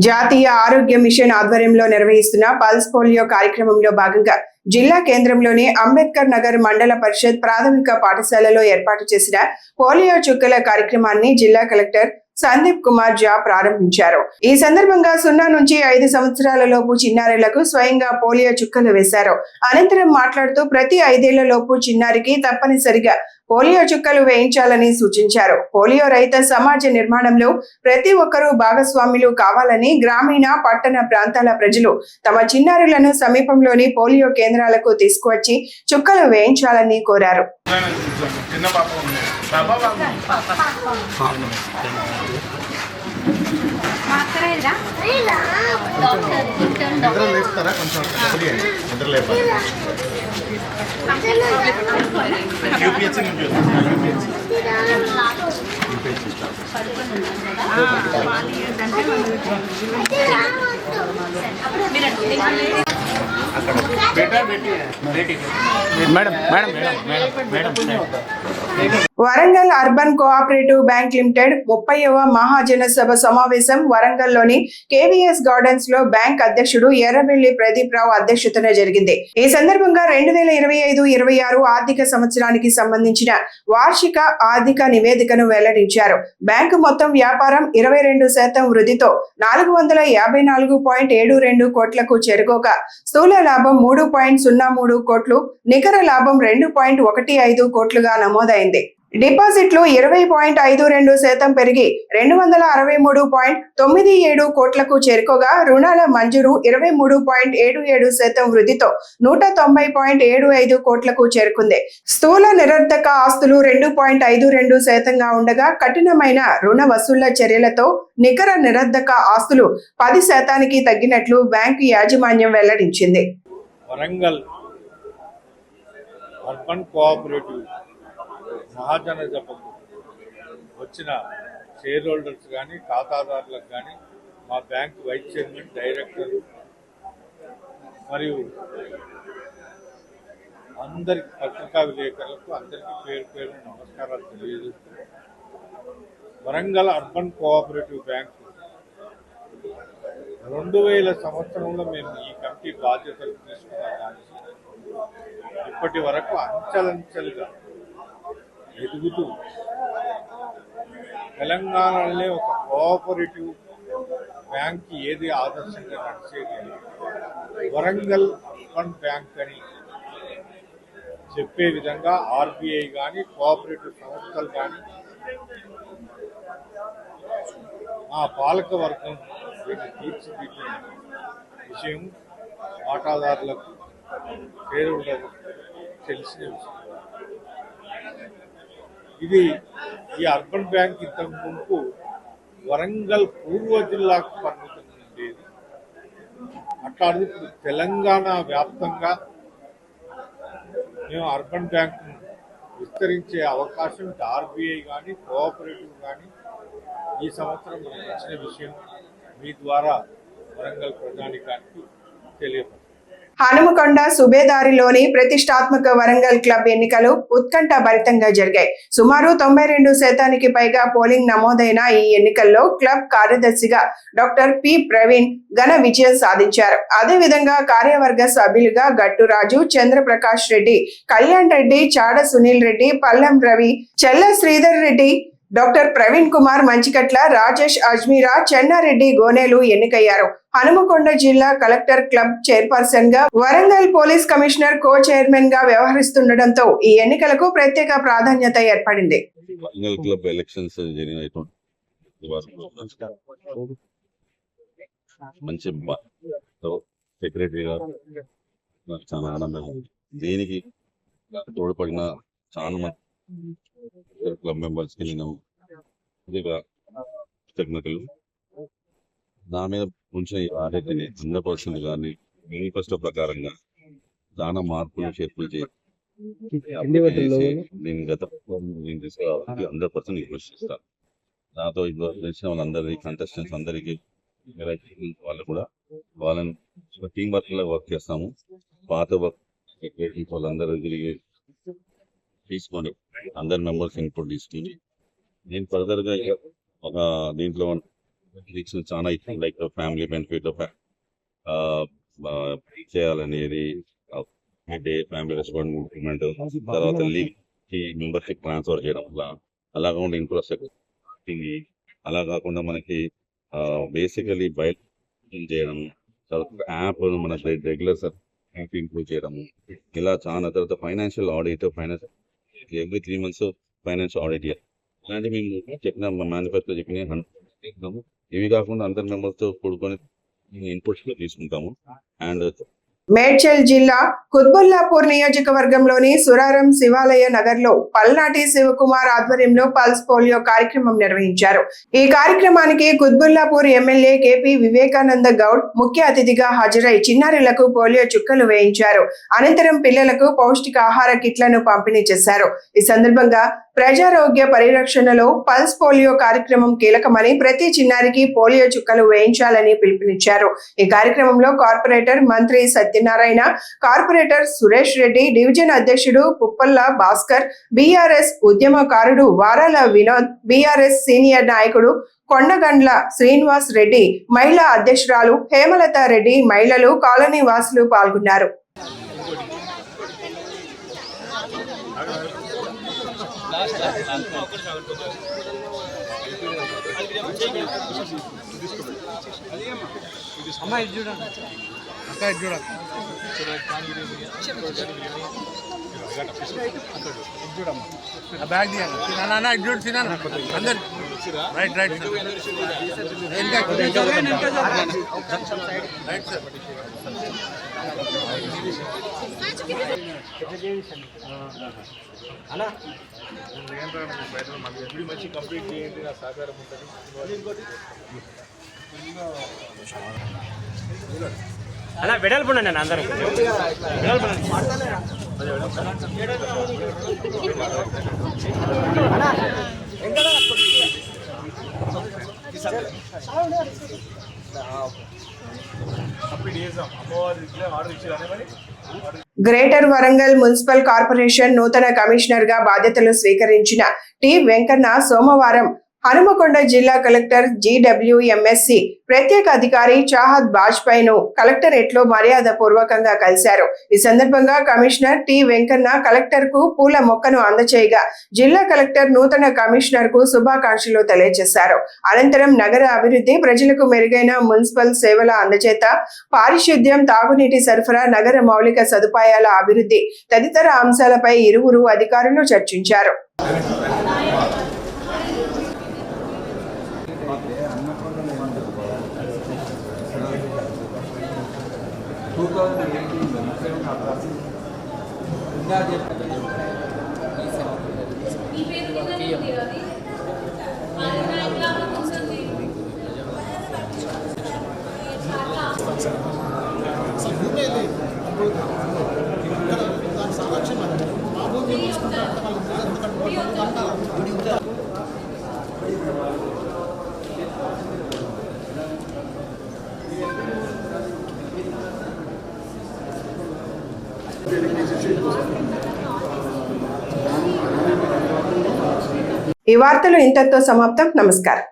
జాతీయ ఆరోగ్య మిషన్ ఆధ్వర్యంలో నిర్వహిస్తున్న పల్స్ పోలియో కార్యక్రమంలో భాగంగా జిల్లా కేంద్రంలోని అంబేద్కర్ నగర్ మండల పరిషత్ ప్రాథమిక పాఠశాలలో ఏర్పాటు చేసిన పోలియో చుక్కల కార్యక్రమాన్ని జిల్లా కలెక్టర్ సందీప్ కుమార్ జా ప్రారంభించారు. ఈ సందర్భంగా 0 నుంచి 5 సంవత్సరాల లోపు చిన్నారులకు స్వయంగా పోలియో చుక్కలు వేశారు. అనంతరం మాట్లాడుతూ ప్రతి 5 ఏళ్ల లోపు చిన్నారికి తప్పనిసరిగా పోలియో చుక్కలు వేయించాలని సూచించారు. పోలియో రహిత సమాజ నిర్మాణంలో ప్రతి ఒక్కరూ భాగస్వాములు కావాలని, గ్రామీణ పట్టణ ప్రాంతాల ప్రజలు తమ చిన్నారులను సమీపంలోని పోలియో కేంద్రాలకు తీసుకువచ్చి చుక్కలు వేయించాలని కోరారు. Warangal urban cooperative bank limited 30వ మహాజన సభ సమావేశం వరంగల్లోని కేవీఎస్ గార్డెన్స్ లో బ్యాంక్ అధ్యక్షుడు ఎర్రబెల్లి ప్రదీప్ రావు అధ్యక్షతన జరిగింది. ఈ సందర్భంగా 2025-26 ఆర్థిక సంవత్సరానికి సంబంధించిన వార్షిక ఆర్థిక నివేదికను వెల్లడించారు. బ్యాంకు మొత్తం వ్యాపారం 22% వృద్ధితో 454.72 కోట్లకు చేరుకోగా స్థూల లాభం 3.03 కోట్లు, నికర లాభం 2.15 కోట్లుగా నమోదైంది. డిపాజిట్లు 20.52% పెరిగి 263.97 కోట్లకు చేరుకోగా రుణాల మంజూరు 23.77% వృద్ధితో 190.75 కోట్లకు చేరుకుంది. స్థూల నిరర్ధక ఆస్తులు 2.52%గా ఉండగా కఠినమైన రుణ వసూళ్ల చర్యలతో నికర నిరర్ధక ఆస్తులు 10%కి తగ్గినట్లు బ్యాంకు యాజమాన్యం వెల్లడించింది. వరంగల్ అర్బన్ కోఆపరేటివ్ మహాజన సభకు వచ్చిన షేర్ హోల్డర్స్ కానీ, ఖాతాదారులకు కానీ, మా బ్యాంక్ వైస్ చైర్మన్, డైరెక్టర్ మరియు అందరికి పత్రికా విలేకరులకు అందరికీ పేరు పేరు నమస్కారాలు తెలియజేస్తూ వరంగల్ అర్బన్ కోఆపరేటివ్ బ్యాంకు 2000 సంవత్సరంలో మేము ఈ కమిటీ బాధ్యతలు తీసుకున్న దానికి ఇప్పటి వరకు అంచెలంచెలుగా ఎదుగుతూ తెలంగాణలోనే ఒక కోఆపరేటివ్ బ్యాంక్ ఏది ఆదర్శంగా నడిచేది వరంగల్ అర్బన్ బ్యాంక్ అని చెప్పే విధంగా ఆర్బీఐ కానీ, కోఆపరేటివ్ సంస్థలు కానీ ఆ పాలక వర్గం తీర్చిదిద్దిన విషయం వాటాదారులకు, షేర్ హోల్డర్లకు తెలిసిన విషయం. ఇది ఈ అర్బన్ బ్యాంక్ ఇంతకు ముందు వరంగల్ పూర్వ జిల్లాకు పరిమితం ఉండేది. అట్లాంటిది ఇప్పుడు తెలంగాణ వ్యాప్తంగా మేము అర్బన్ బ్యాంకును విస్తరించే అవకాశం ఆర్బీఐ కానీ, కోఆపరేటివ్ కానీ ఈ సంవత్సరం మనకు వచ్చిన విషయం మీ ద్వారా వరంగల్ ప్రజానికానికి తెలియపడుతుంది. హనుమకొండ సుబేదారిలోని ప్రతిష్టాత్మక వరంగల్ క్లబ్ ఎన్నికలు ఉత్కంఠ భరితంగా జరిగాయి. సుమారు 92% పైగా పోలింగ్ నమోదైన ఈ ఎన్నికల్లో క్లబ్ కార్యదర్శిగా డాక్టర్ పి ప్రవీణ్ ఘన విజయం సాధించారు. అదేవిధంగా కార్యవర్గ సభ్యులుగా గట్టురాజు, చంద్రప్రకాష్ రెడ్డి, కళ్యాణ్ రెడ్డి, చాడ సునీల్ రెడ్డి, పల్లం రవి, చెల్ల శ్రీధర్ రెడ్డి, డాక్టర్ ప్రవీణ్ కుమార్ మంచికట్ల, రాజేష్ అజ్మీరా, చెన్నారెడ్డి గోనేలు ఎన్నికయ్యారు. హనుమకొండ జిల్లా కలెక్టర్ క్లబ్ చైర్పర్సన్ గా, వరంగల్ పోలీస్ కమిషనర్ కో చైర్మన్ గా వ్యవహరిస్తుండటంతో ఈ ఎన్నికలకు ప్రత్యేక ప్రాధాన్యత ఏర్పడింది. క్లబ్ ఎలక్షన్స్ మంచి సెక్రటరీగా చాలా ఆనందం. దీనికి తోడ్పడిన చాలా మంది క్లబ్ మెంబర్స్ కి నేను కృతజ్ఞతలు. నా మీద ఉంచిన ఆరోగ్యాన్ని 100% కానీ మేనిఫెస్టో ప్రకారంగా చాలా మార్పులు చేర్పులు చేసి నేను గత తీసుకురావాలని 100% రిక్వెస్ట్ చేస్తాను. నాతో తెలిసిన వాళ్ళందరికీ, కంటెస్టెంట్స్ అందరికీ, వాళ్ళు కూడా వాళ్ళని టీం వర్క్ లా వర్క్ చేస్తాము. పాత వర్క్ వాళ్ళందరూ తిరిగి తీసుకొని అందరి మెంబర్స్ ఇన్పుట్ తీసుకుని నేను ఫర్దర్గా ఒక దీంట్లో చాలా ఇష్టం, లైక్ ఫ్యామిలీ బెనిఫిట్ చేయాలనేది, ఫ్యామిలీ రెస్పాన్సిబిలిటీ, తర్వాత లీగ్ మెంబర్షిప్ ట్రాన్స్ఫర్ చేయడం వల్ల, అలా కాకుండా ఇన్ఫ్రాస్ట్రక్చర్, అలా కాకుండా మనకి బేసికలీ బయట చేయడం, తర్వాత యాప్ మన రెగ్యులర్ యాప్ ఇంప్రూవ్ చేయడం, ఇలా చాలా. తర్వాత financial audit, every 3 months financial audit ఇలాంటి మేము చెప్పిన మేనిఫెస్టో చెప్పిన ఇవి కాకుండా అందరి మెంబర్స్తో కూడుకొని ఇన్పుట్స్ తీసుకుంటాము. అండ్ మేడ్చల్ జిల్లా కుత్బుల్లాపూర్ నియోజకవర్గంలోని సురారం శివాలయ నగర్ లో పల్నాటి శివకుమార్ ఆధ్వర్యంలో పల్స్ పోలియో కార్యక్రమం నిర్వహించారు. ఈ కార్యక్రమానికి కుత్బుల్లాపూర్ ఎమ్మెల్యే కేపీ వివేకానంద గౌడ్ ముఖ్య అతిథిగా హాజరై చిన్నారులకు పోలియో చుక్కలు వేయించారు. అనంతరం పిల్లలకు పౌష్టికాహార కిట్లను పంపిణీ చేశారు. ఈ సందర్భంగా ప్రజారోగ్య పరిరక్షణలో పల్స్ పోలియో కార్యక్రమం కీలకమని, ప్రతి చిన్నారికి పోలియో చుక్కలు వేయించాలని పిలుపునిచ్చారు. ఈ కార్యక్రమంలో కార్పొరేటర్ మంత్రి సత్యనారాయణ, కార్పొరేటర్ సురేష్ రెడ్డి, డివిజన్ అధ్యక్షుడు పుప్పల్ల భాస్కర్, బీఆర్ఎస్ ఉద్యమకారుడు వారాల వినోద్, బీఆర్ఎస్ సీనియర్ నాయకుడు కొండగండ్ల శ్రీనివాస్ రెడ్డి, మహిళా అధ్యక్షురాలు హేమలత రెడ్డి, మహిళలు, కాలనీ వాసులు పాల్గొన్నారు. మంచి కంప్లీట్ చేయండి, నా సహకారం ఉంటుంది. అలా వెడల్పుండండి అందరూ గ్రేటర్ వరంగల్ మున్సిపల్ కార్పొరేషన్ నూతన కమిషనర్ గా బాధ్యతలు స్వీకరించిన టి వెంకన్న సోమవారం హనుమకొండ జిల్లా కలెక్టర్ GWMSC ప్రత్యేక అధికారి చాహద్ బాజ్పాయ్ ను కలెక్టరేట్ లో మర్యాద పూర్వకంగా కలిశారు. ఈ సందర్భంగా కమిషనర్ టి వెంకన్న కలెక్టర్ కు పూల మొక్కను అందచేయగా, జిల్లా కలెక్టర్ నూతన కమిషనర్ కు శుభాకాంక్షలు తెలియజేశారు. అనంతరం నగర అభివృద్ధి, ప్రజలకు మెరుగైన మున్సిపల్ సేవల అందజేత, పారిశుద్ధ్యం, తాగునీటి సరఫరా, నగర మౌలిక సదుపాయాల అభివృద్ధి తదితర అంశాలపై ఇరువురు అధికారులు చర్చించారు. ఈ వార్తలు ఇంతటితో సమాప్తం. నమస్కారం.